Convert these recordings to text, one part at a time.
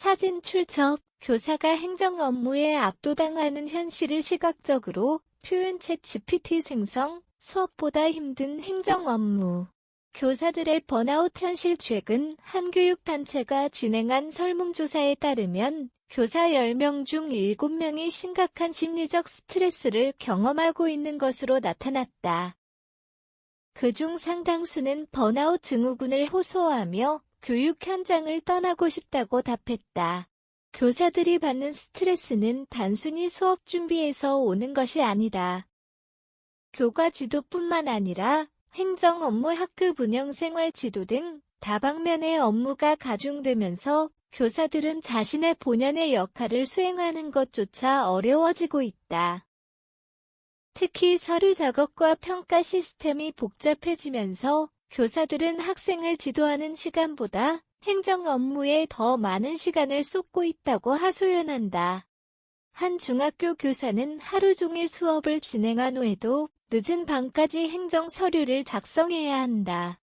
사진 출처, 교사가 행정 업무에 압도당하는 현실을 시각적으로 표현 챗GPT 생성, 수업보다 힘든 행정 업무. 교사들의 번아웃 현실. 최근 한 교육단체가 진행한 설문조사에 따르면 교사 10명 중 7명이 심각한 심리적 스트레스를 경험하고 있는 것으로 나타났다. 그중 상당수는 번아웃 증후군을 호소하며 교육 현장을 떠나고 싶다고 답했다. 교사들이 받는 스트레스는 단순히 수업 준비에서 오는 것이 아니다. 교과 지도뿐만 아니라 행정 업무, 학급 운영, 생활 지도 등 다방면의 업무가 가중되면서 교사들은 자신의 본연의 역할을 수행하는 것조차 어려워지고 있다. 특히 서류 작업과 평가 시스템이 복잡해지면서 교사들은 학생을 지도하는 시간보다 행정 업무에 더 많은 시간을 쏟고 있다고 하소연한다. 한 중학교 교사는 하루 종일 수업을 진행한 후에도 늦은 밤까지 행정 서류를 작성해야 한다.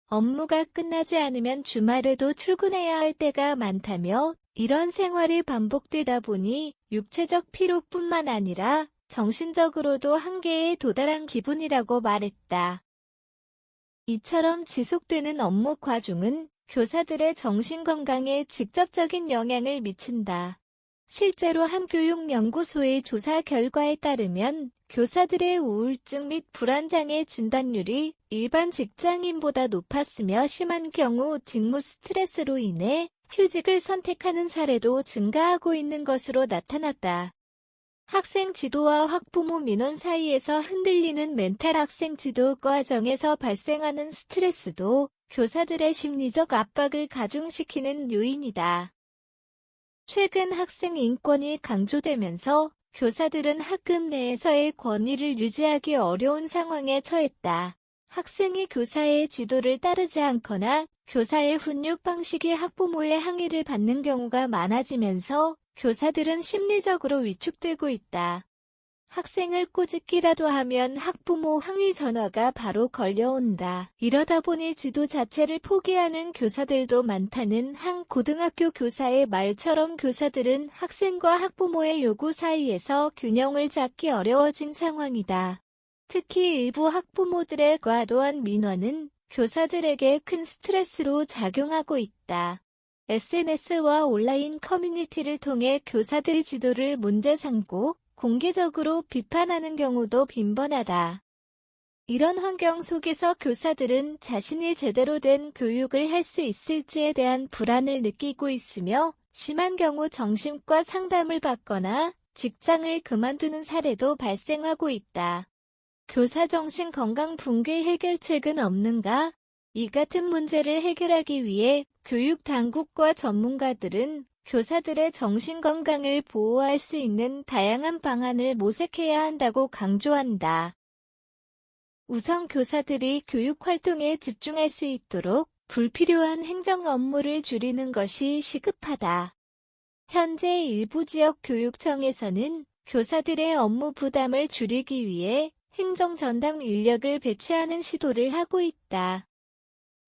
업무가 끝나지 않으면 주말에도 출근해야 할 때가 많다며 이런 생활이 반복되다 보니 육체적 피로뿐만 아니라 정신적으로도 한계에 도달한 기분이라고 말했다. 이처럼 지속되는 업무 과중은 교사들의 정신건강에 직접적인 영향을 미친다. 실제로 한 교육연구소의 조사 결과에 따르면 교사들의 우울증 및 불안장애 진단율이 일반 직장인보다 높았으며 심한 경우 직무 스트레스로 인해 휴직을 선택하는 사례도 증가하고 있는 것으로 나타났다. 학생 지도와 학부모 민원 사이에서 흔들리는 멘탈. 학생 지도 과정에서 발생하는 스트레스도 교사들의 심리적 압박을 가중시키는 요인이다. 최근 학생 인권이 강조되면서 교사들은 학급 내에서의 권위를 유지하기 어려운 상황에 처했다. 학생이 교사의 지도를 따르지 않거나 교사의 훈육 방식이 학부모의 항의를 받는 경우가 많아지면서 교사들은 심리적으로 위축되고 있다. 학생을 꼬집기라도 하면 학부모 항의 전화가 바로 걸려온다. 이러다 보니 지도 자체를 포기하는 교사들도 많다는 한 고등학교 교사의 말처럼 교사들은 학생과 학부모의 요구 사이에서 균형을 잡기 어려워진 상황이다. 특히 일부 학부모들의 과도한 민원은 교사들에게 큰 스트레스로 작용하고 있다. SNS와 온라인 커뮤니티를 통해 교사들의 지도를 문제 삼고 공개적으로 비판하는 경우도 빈번하다. 이런 환경 속에서 교사들은 자신이 제대로 된 교육을 할 수 있을지에 대한 불안을 느끼고 있으며 심한 경우 정신과 상담을 받거나 직장을 그만두는 사례도 발생하고 있다. 교사 정신 건강 붕괴 해결책은 없는가? 이 같은 문제를 해결하기 위해 교육 당국과 전문가들은 교사들의 정신건강을 보호할 수 있는 다양한 방안을 모색해야 한다고 강조한다. 우선 교사들이 교육 활동에 집중할 수 있도록 불필요한 행정 업무를 줄이는 것이 시급하다. 현재 일부 지역 교육청에서는 교사들의 업무 부담을 줄이기 위해 행정 전담 인력을 배치하는 시도를 하고 있다.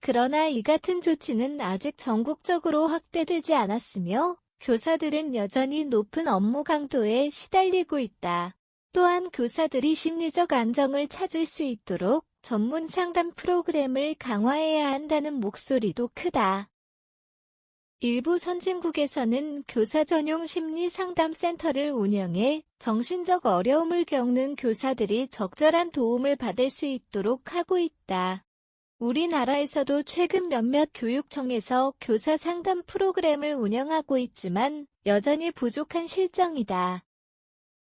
그러나 이 같은 조치는 아직 전국적으로 확대되지 않았으며 교사들은 여전히 높은 업무 강도에 시달리고 있다. 또한 교사들이 심리적 안정을 찾을 수 있도록 전문 상담 프로그램을 강화해야 한다는 목소리도 크다. 일부 선진국에서는 교사 전용 심리 상담 센터를 운영해 정신적 어려움을 겪는 교사들이 적절한 도움을 받을 수 있도록 하고 있다. 우리나라에서도 최근 몇몇 교육청에서 교사 상담 프로그램을 운영하고 있지만 여전히 부족한 실정이다.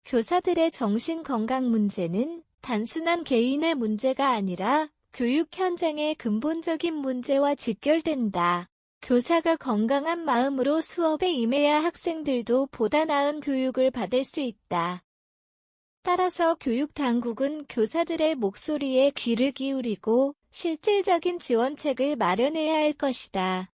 교사들의 정신건강 문제는 단순한 개인의 문제가 아니라 교육 현장의 근본적인 문제와 직결된다. 교사가 건강한 마음으로 수업에 임해야 학생들도 보다 나은 교육을 받을 수 있다. 따라서 교육 당국은 교사들의 목소리에 귀를 기울이고 실질적인 지원책을 마련해야 할 것이다.